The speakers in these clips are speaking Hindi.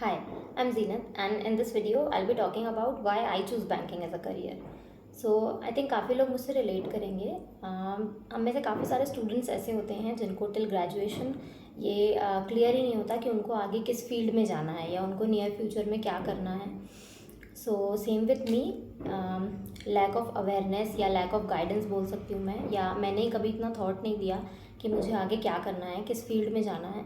Hi, I'm Zenat, and in this video, I'll be talking about why I choose banking as a career. I think काफ़ी लोग मुझसे रिलेट करेंगे। हम में से काफ़ी सारे स्टूडेंट्स ऐसे होते हैं जिनको टिल ग्रेजुएशन ये क्लियर ही नहीं होता कि उनको आगे किस फील्ड में जाना है या उनको नियर फ्यूचर में क्या करना है। So same with me, lack of awareness या लैक ऑफ गाइडेंस बोल सकती हूँ मैं, या मैंने कभी इतना थॉट नहीं दिया कि मुझे आगे क्या करना है, किस फील्ड में जाना है।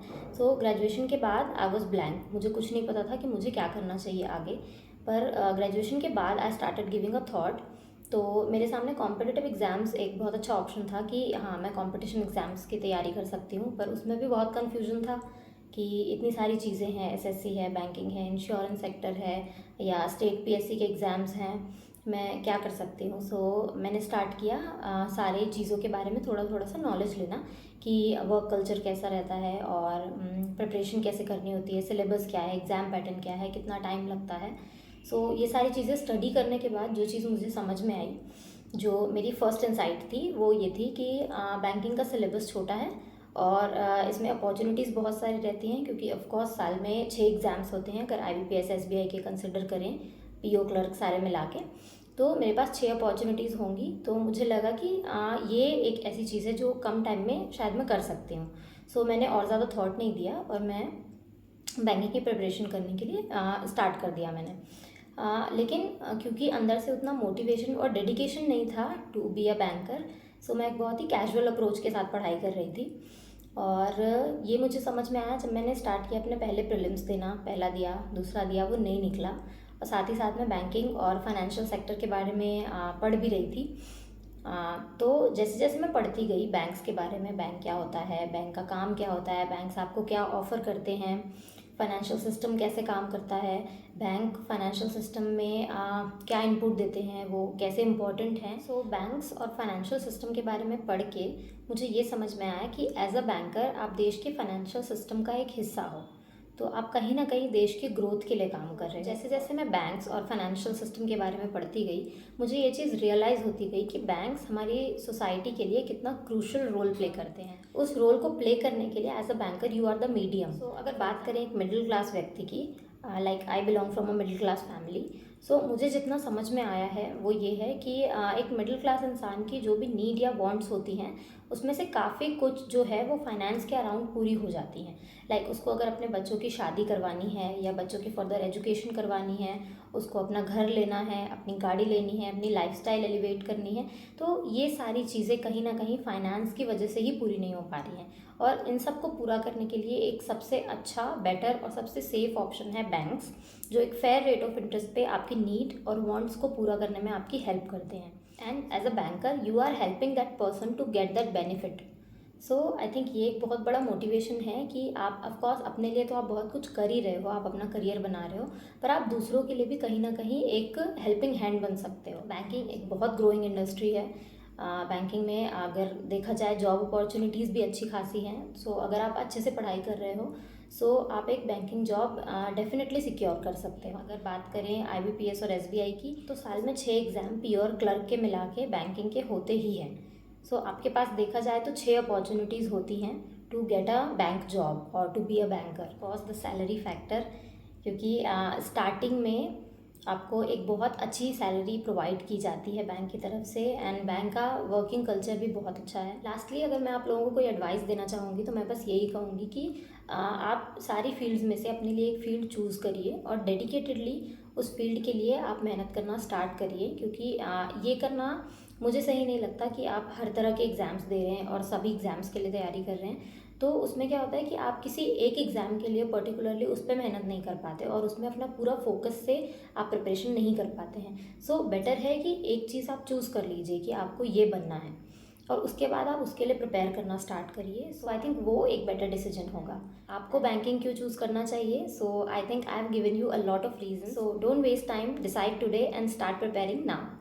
ग्रेजुएशन के बाद आई वॉज ब्लैंक, मुझे कुछ नहीं पता था कि मुझे क्या करना चाहिए आगे। पर ग्रेजुएशन के बाद I started giving a thought. तो मेरे सामने कॉम्पिटिटिव एग्ज़ाम्स एक बहुत अच्छा ऑप्शन था कि हाँ, मैं कॉम्पिटिशन एग्ज़ाम्स की तैयारी कर सकती हूँ, पर उसमें भी बहुत कन्फ्यूजन था कि इतनी सारी चीज़ें हैं, एसएससी है, बैंकिंग है, इंश्योरेंस सेक्टर है, या स्टेट पीएससी के एग्ज़ाम्स हैं, मैं क्या कर सकती हूँ। मैंने स्टार्ट किया सारे चीज़ों के बारे में थोड़ा थोड़ा सा नॉलेज लेना कि वर्क कल्चर कैसा रहता है और प्रिपरेशन कैसे करनी होती है, सिलेबस क्या है, एग्ज़ाम पैटर्न क्या है, कितना टाइम लगता है। ये सारी चीज़ें स्टडी करने के बाद जो चीज़ मुझे समझ में आई, जो मेरी फर्स्ट इंसाइट थी, वो ये थी कि बैंकिंग का सिलेबस छोटा है और इसमें अपॉर्चुनिटीज़ बहुत सारी रहती हैं, क्योंकि ऑफकोर्स साल में 6 एग्ज़ाम्स होते हैं अगर IBPS SBI के कंसिडर करें, PO क्लर्क सारे मिला के। तो मेरे पास 6 अपॉर्चुनिटीज़ होंगी, तो मुझे लगा कि ये एक ऐसी चीज़ है जो कम टाइम में शायद मैं कर सकती हूँ। मैंने और ज़्यादा थॉट नहीं दिया और मैं बैंकिंग की प्रिपरेशन करने के लिए स्टार्ट कर दिया मैंने। लेकिन क्योंकि अंदर से उतना मोटिवेशन और डेडिकेशन नहीं था टू बी अ बैंकर, मैं एक बहुत ही कैजुअल अप्रोच के साथ पढ़ाई कर रही थी। और ये मुझे समझ में आया जब मैंने स्टार्ट किया अपने पहले प्रीलिम्स देना, पहला दिया, दूसरा दिया, वो नहीं निकला। और साथ ही साथ मैं बैंकिंग और फाइनेंशियल सेक्टर के बारे में पढ़ भी रही थी। तो जैसे जैसे मैं पढ़ती गई बैंक्स के बारे में, बैंक क्या होता है, बैंक का काम क्या होता है, बैंक्स आपको क्या ऑफ़र करते हैं, फाइनेंशियल सिस्टम कैसे काम करता है, बैंक फाइनेंशियल सिस्टम में क्या इनपुट देते हैं, वो कैसे इम्पोर्टेंट हैं। बैंक्स और फाइनेंशियल सिस्टम के बारे में पढ़ के मुझे ये समझ में आया कि एज अ बैंकर आप देश के फाइनेंशियल सिस्टम का एक हिस्सा हो, तो आप कहीं ना कहीं देश के ग्रोथ के लिए काम कर रहे हैं। जैसे जैसे मैं बैंक्स और फाइनेंशियल सिस्टम के बारे में पढ़ती गई, मुझे ये चीज़ रियलाइज़ होती गई कि बैंक्स हमारी सोसाइटी के लिए कितना क्रूशल रोल प्ले करते हैं। उस रोल को प्ले करने के लिए as a banker you are the medium. अगर बात करें एक मिडिल क्लास व्यक्ति की, like I belong from a middle class family, मुझे जितना समझ में आया है वो ये है कि एक मिडिल क्लास इंसान की जो भी नीड या वांट्स होती हैं, उसमें से काफ़ी कुछ जो है वो फाइनेंस के अराउंड पूरी हो जाती हैं। लाइक उसको अगर अपने बच्चों की शादी करवानी है या बच्चों की फर्दर एजुकेशन करवानी है, उसको अपना घर लेना है, अपनी गाड़ी लेनी है, अपनी लाइफस्टाइल एलिवेट करनी है, तो ये सारी चीज़ें कहीं ना कहीं फाइनेंस की वजह से ही पूरी नहीं हो पा रही हैं। और इन सब को पूरा करने के लिए एक सबसे अच्छा, बेटर और सबसे सेफ ऑप्शन है बैंक्स, जो एक फेयर रेट ऑफ इंटरेस्ट पे आपकी नीड और वांट्स को पूरा करने में आपकी हेल्प करते हैं। And as a banker you are helping that person to get that benefit. I think ये एक बहुत बड़ा मोटिवेशन है कि आप ऑफकोर्स अपने लिए तो आप बहुत कुछ कर ही रहे हो, आप अपना करियर बना रहे हो, पर आप दूसरों के लिए भी कहीं ना कहीं एक हेल्पिंग हैंड बन सकते हो। बैंकिंग एक बहुत ग्रोइंग इंडस्ट्री है। बैंकिंग में अगर देखा जाए जॉब अपॉर्चुनिटीज़ भी अच्छी खासी हैं। अगर आप अच्छे से पढ़ाई कर रहे हो, आप एक बैंकिंग जॉब डेफिनेटली सिक्योर कर सकते हो। अगर बात करें IBPS और SBI की, तो साल में 6 एग्ज़ाम प्योर क्लर्क के मिला के बैंकिंग के होते ही हैं। आपके पास देखा जाए तो 6 अपॉर्चुनिटीज़ होती हैं to get a bank job और to be a banker. Cause the salary factor, क्योंकि स्टार्टिंग में आपको एक बहुत अच्छी सैलरी प्रोवाइड की जाती है बैंक की तरफ से, एंड बैंक का वर्किंग कल्चर भी बहुत अच्छा है। लास्टली अगर मैं आप लोगों को कोई एडवाइस देना चाहूँगी तो मैं बस यही कहूँगी कि आप सारी फील्ड्स में से अपने लिए एक फील्ड चूज़ करिए और डेडिकेटेडली उस फील्ड के लिए आप मेहनत करना स्टार्ट करिए, क्योंकि ये करना मुझे सही नहीं लगता कि आप हर तरह के एग्ज़ाम्स दे रहे हैं और सभी एग्ज़ाम्स के लिए तैयारी कर रहे हैं। तो उसमें क्या होता है कि आप किसी एक एग्ज़ाम के लिए पर्टिकुलरली उस पर मेहनत नहीं कर पाते और उसमें अपना पूरा फोकस से आप प्रिपरेशन नहीं कर पाते हैं। बेटर है कि एक चीज़ आप चूज़ कर लीजिए कि आपको ये बनना है, और उसके बाद आप उसके लिए प्रिपेयर करना स्टार्ट करिए। आई थिंक वो एक बेटर डिसीजन होगा। आपको बैंकिंग क्यों चूज़ करना चाहिए? I think I have given you a lot of reason. Don't waste time, decide today and start preparing now.